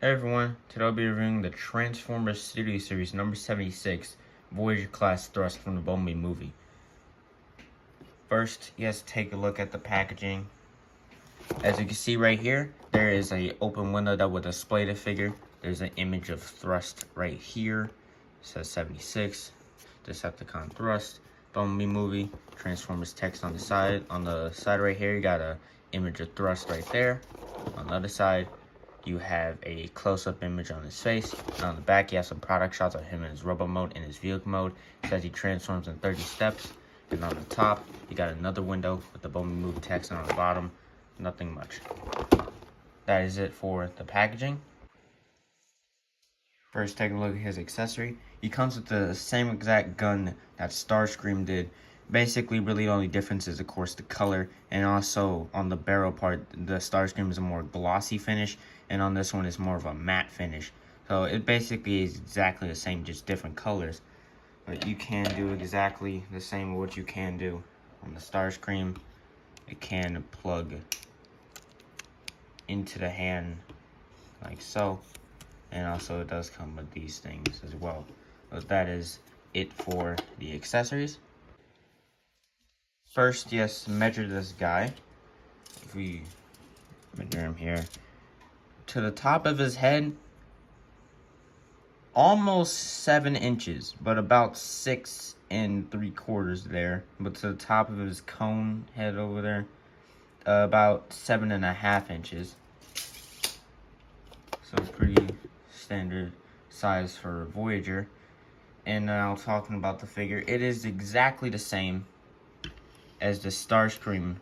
Hey everyone, today I'll be reviewing the Transformers Studio Series number 76, Voyager Class Thrust from the Bumblebee movie. First, yes, take a look at the packaging. As you can see right here, there is an open window that will display the figure. There's an image of Thrust right here. It says 76, Decepticon Thrust, Bumblebee movie, Transformers text on the side. On the side right here, you got an image of Thrust right there. On the other side, you have a close-up image on his face. And on the back, you have some product shots of him in his robot mode and his vehicle mode. It says he transforms in 30 steps. And on the top, you got another window with the Bumblebee movie text, and on the bottom, nothing much. That is it for the packaging. First, take a look at his accessory. He comes with the same exact gun that Starscream did. Basically, really the only difference is, of course, the color, and also on the barrel part, the Starscream is a more glossy finish, and on this one, it's more of a matte finish. So it basically is exactly the same, just different colors. But you can do exactly the same what you can do on the Starscream. It can plug into the hand like so. And also it does come with these things as well. But that is it for the accessories. First, yes, measure this guy. If we measure him here, to the top of his head, almost 7 inches, but about 6 3/4 there. But to the top of his cone head over there, about 7.5 inches. So pretty standard size for Voyager. And now talking about the figure, it is exactly the same as the Starscream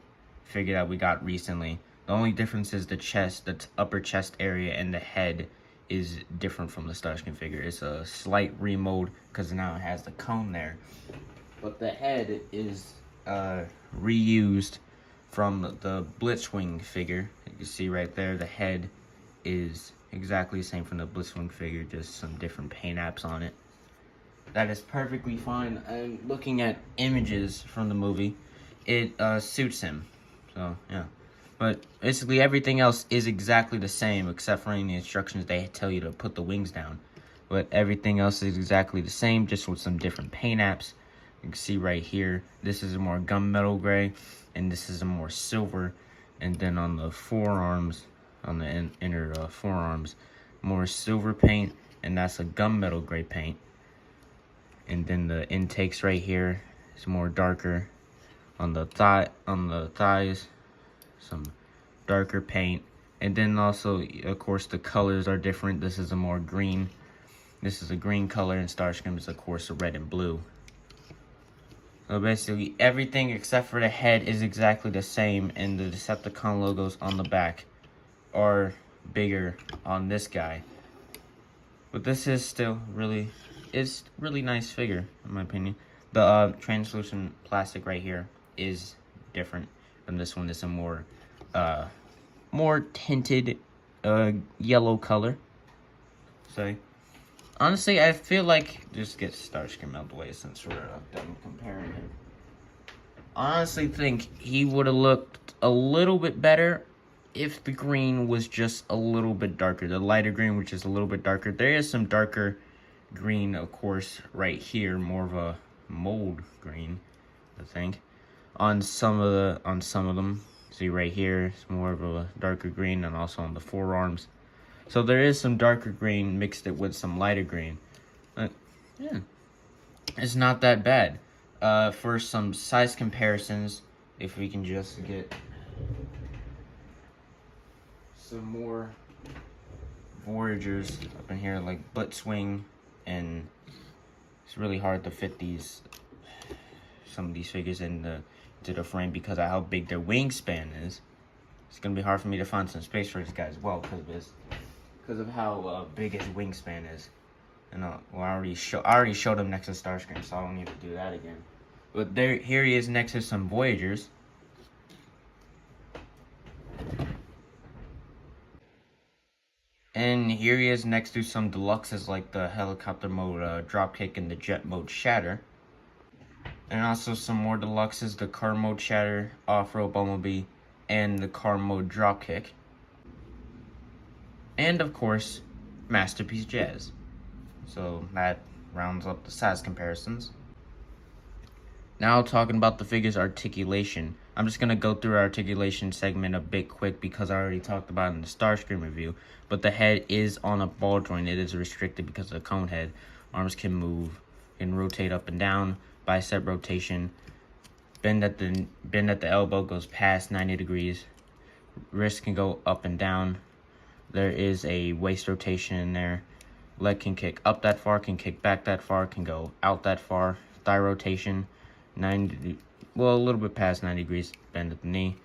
figure that we got recently. The only difference is the chest, the upper chest area, and the head is different from the Starscream figure. It's a slight remold because now it has the cone there. But the head is reused from the Blitzwing figure. You can see right there, the head is exactly the same from the Blitzwing figure, just some different paint apps on it. That is perfectly fine. And looking at images from the movie, it suits him. So, yeah. But basically everything else is exactly the same, except for in the instructions they tell you to put the wings down. But everything else is exactly the same, just with some different paint apps. You can see right here, this is a more gunmetal gray, and this is a more silver. And then on the forearms, on the inner forearms, more silver paint, and that's a gunmetal gray paint. And then the intakes right here is more darker. On the thighs, some darker paint. And then also, of course, the colors are different. This is a more green. This is a green color, and Starscream is, of course, a red and blue. So basically, everything except for the head is exactly the same, and the Decepticon logos on the back are bigger on this guy. But this is still really nice figure, in my opinion. The translucent plastic right here is different from this one. It's a more tinted yellow color. So honestly, I feel like, just get Starscream out of the way since we're done comparing him. I honestly think he would have looked a little bit better if the green was just a little bit darker. The lighter green, which is a little bit darker. There is some darker green, of course, right here, more of a mold green, I think. On some of them, see right here, it's more of a darker green, and also on the forearms. So there is some darker green mixed it with some lighter green. But yeah, it's not that bad. For some size comparisons, if we can just get some more Voyagers up in here, like Blitzwing, and it's really hard to fit some of these figures into the frame because of how big their wingspan is. It's gonna be hard for me to find some space for this guy as well because of how big his wingspan is. And I already showed him next to Starscream, so I don't need to do that again. But here he is next to some Voyagers. And here he is next to some deluxes like the helicopter mode Dropkick and the jet mode Shatter. And also some more deluxes, the car mode Shatter, off-road Bumblebee, and the car mode Dropkick. And of course, Masterpiece Jazz. So that rounds up the size comparisons. Now talking about the figure's articulation. I'm just going to go through our articulation segment a bit quick because I already talked about it in the Starscream review. But the head is on a ball joint. It is restricted because of the cone head. Arms can move, can rotate up and down, bicep rotation. Bend at the elbow goes past 90 degrees. Wrist can go up and down. There is a waist rotation in there. Leg can kick up that far, can kick back that far, can go out that far. Thigh rotation, 90, well, a little bit past 90 degrees, bend at the knee.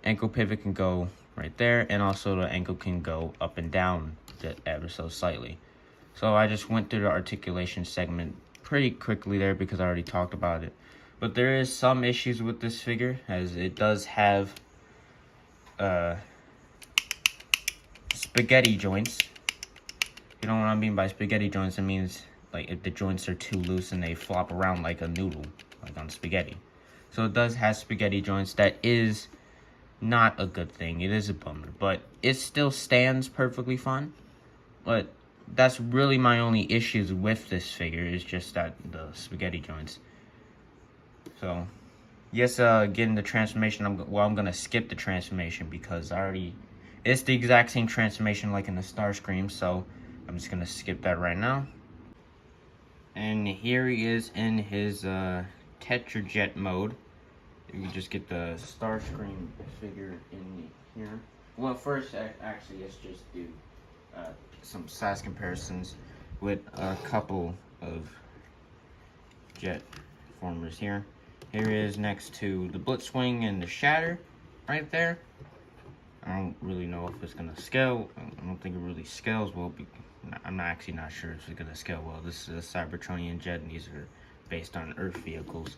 Ankle pivot can go right there, and also the ankle can go up and down ever so slightly. So I just went through the articulation segment pretty quickly there because I already talked about it. But there is some issues with this figure, as it does have spaghetti joints. You know what I mean by spaghetti joints? It means like if the joints are too loose and they flop around like a noodle, like on spaghetti. So it does have spaghetti joints. That is not a good thing. It is a bummer, but it still stands perfectly fine. But that's really my only issues with this figure, is just that the spaghetti joints. So yes, getting the transformation, I'm gonna skip the transformation because it's the exact same transformation like in the Starscream, so I'm just gonna skip that right now. And here he is in his Tetrajet mode. You just get the Starscream figure in here. Well, first, actually, let's just do some size comparisons with a couple of jet formers here. Here he is next to the Blitzwing and the Shatter right there. I don't really know if it's gonna scale. I don't think it really scales well. I'm actually not sure if it's gonna scale well. This is a Cybertronian jet, and these are based on Earth vehicles.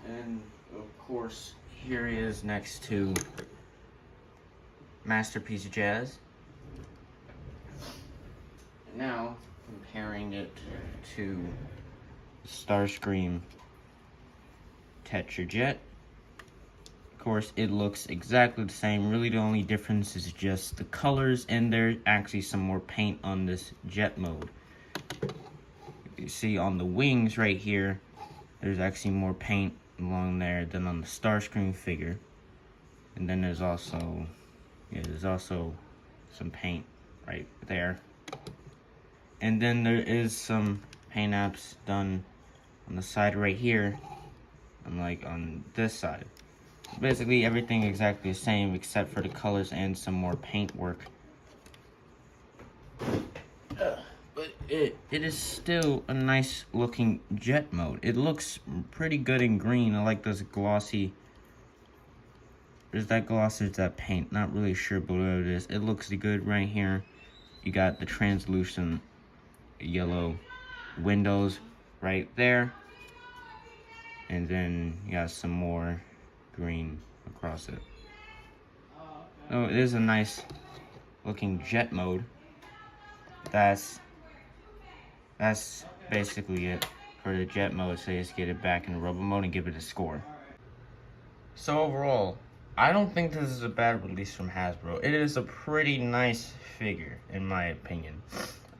And of course, here he is next to Masterpiece Jazz. Now comparing it to Starscream Tetrajet. Of course, it looks exactly the same. Really, the only difference is just the colors, and there's actually some more paint on this jet mode. You see on the wings right here, there's actually more paint along there than on the Starscream figure. And then there's also some paint right there. And then there is some paint apps done on the side right here, and like on this side. Basically everything exactly the same except for the colors and some more paint work. But it is still a nice looking jet mode. It looks pretty good in green. I like this glossy. Is that gloss or is that paint? Not really sure, but what it is. It looks good right here. You got the translucent yellow windows right there. And then you got some more green across it. So it is a nice looking jet mode. That's basically it for the jet mode. So let's get it back in rubber mode and give it a score. So overall, I don't think this is a bad release from Hasbro. It is a pretty nice figure in my opinion.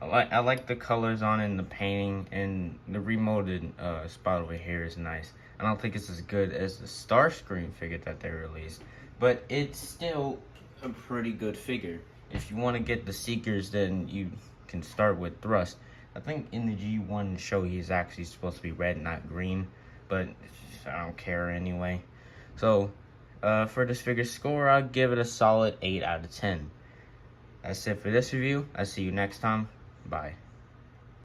I like the colors on it and the painting, and the remolded spot over here is nice. I don't think it's as good as the Starscream figure that they released, but it's still a pretty good figure. If you want to get the Seekers, then you can start with Thrust. I think in the G1 show he's actually supposed to be red, not green, but I don't care anyway. So for this figure score, I'll give it a solid 8 out of 10. That's it for this review. I'll see you next time. Bye.